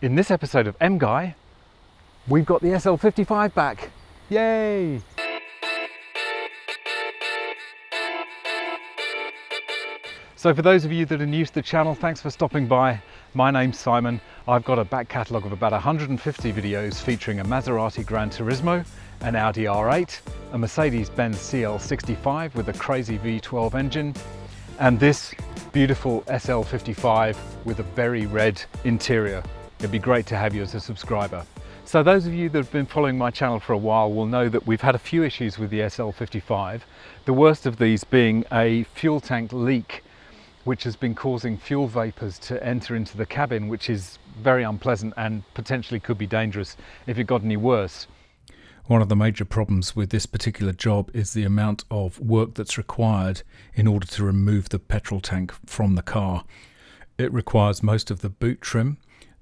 In this episode of MGUY, we've got the SL55 back. Yay! So for those of you that are new to the channel, thanks for stopping by. My name's Simon. I've got a back catalogue of about 150 videos featuring a Maserati Gran Turismo, an Audi R8, a Mercedes-Benz CL65 with a crazy V12 engine, and this beautiful SL55 with a very red interior. It'd be great to have you as a subscriber. So those of you that have been following my channel for a while will know that we've had a few issues with the SL55, the worst of these being a fuel tank leak, which has been causing fuel vapours to enter into the cabin, which is very unpleasant and potentially could be dangerous if it got any worse. One of the major problems with this particular job is the amount of work that's required in order to remove the petrol tank from the car. It requires most of the boot trim,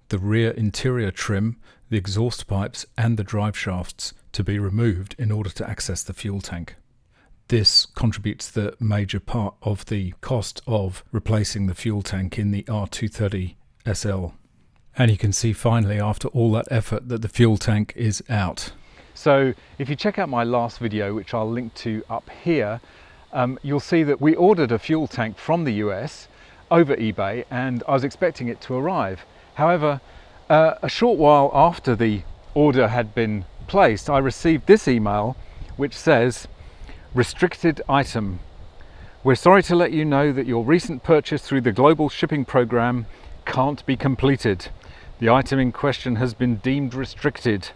the rear interior trim, the exhaust pipes and the drive shafts to be removed in order to access the fuel tank. This contributes the major part of the cost of replacing the fuel tank in the R230 SL. And you can see finally after all that effort that the fuel tank is out. So if you check out my last video, which I'll link to up here, you'll see that we ordered a fuel tank from the US over eBay and I was expecting it to arrive. However, a short while after the order had been placed, I received this email which says, "Restricted item. We're sorry to let you know that your recent purchase through the global shipping program can't be completed. The item in question has been deemed restricted.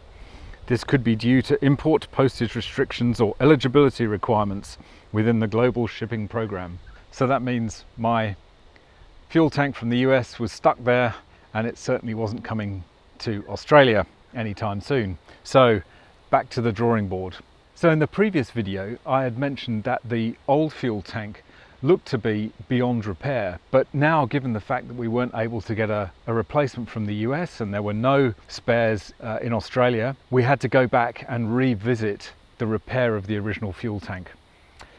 This could be due to import postage restrictions or eligibility requirements within the global shipping program." So that means my fuel tank from the US was stuck there and it certainly wasn't coming to Australia anytime soon. So back to the drawing board. So in the previous video, I had mentioned that the old fuel tank looked to be beyond repair, but now given the fact that we weren't able to get a replacement from the US and there were no spares in Australia, we had to go back and revisit the repair of the original fuel tank.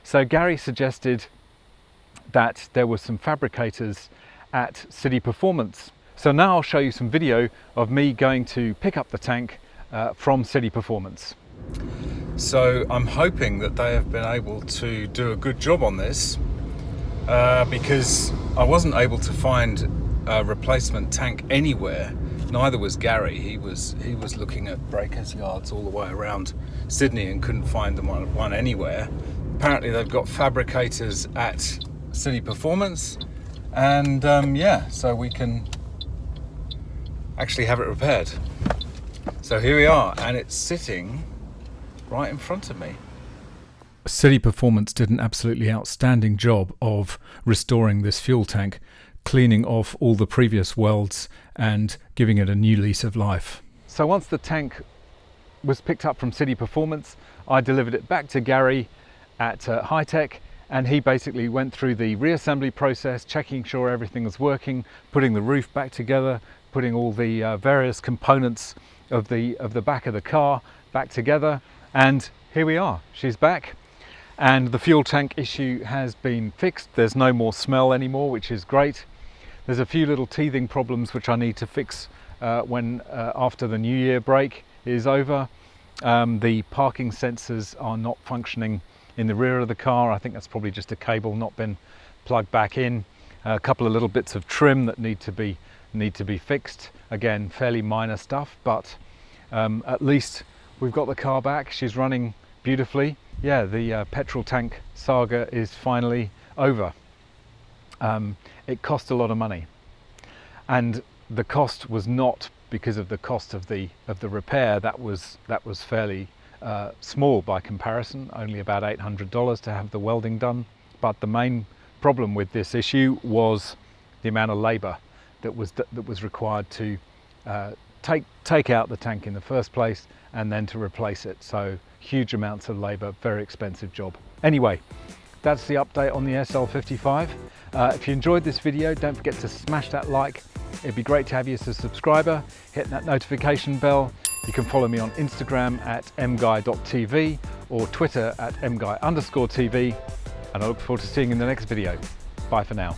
So Gary suggested that there were some fabricators at City Performance. So now I'll show you some video of me going to pick up the tank from City Performance. So I'm hoping that they have been able to do a good job on this because I wasn't able to find a replacement tank anywhere. Neither was Gary. He was looking at breakers yards all the way around Sydney and couldn't find one anywhere. Apparently they've got fabricators at City Performance and yeah, so we can actually have it repaired. So here we are and it's sitting right in front of me. City Performance did an absolutely outstanding job of restoring this fuel tank, cleaning off all the previous welds and giving it a new lease of life. So once the tank was picked up from City Performance, I delivered it back to Gary at High Tech, and he basically went through the reassembly process, checking sure everything was working, putting the roof back together, putting all the various components of the back of the car back together. And here we are, she's back and the fuel tank issue has been fixed. There's no more smell anymore, which is great. There's a few little teething problems which I need to fix when after the New Year break is over. The parking sensors are not functioning in the rear of the car. I think that's probably just a cable not been plugged back in. A couple of little bits of trim that need to be fixed. Again, fairly minor stuff, but at least we've got the car back. She's running beautifully. Yeah, the petrol tank saga is finally over. It cost a lot of money, and the cost was not because of the cost of the repair. That was fairly small by comparison, only about $800 to have the welding done. But the main problem with this issue was the amount of labour that was required to take out the tank in the first place and then to replace it. So huge amounts of labour, very expensive job. Anyway, that's the update on the SL55. If you enjoyed this video, don't forget to smash that like. It'd be great to have you as a subscriber. Hit that notification bell. You can follow me on Instagram at mguy.tv or Twitter at mguy_TV. And I look forward to seeing you in the next video. Bye for now.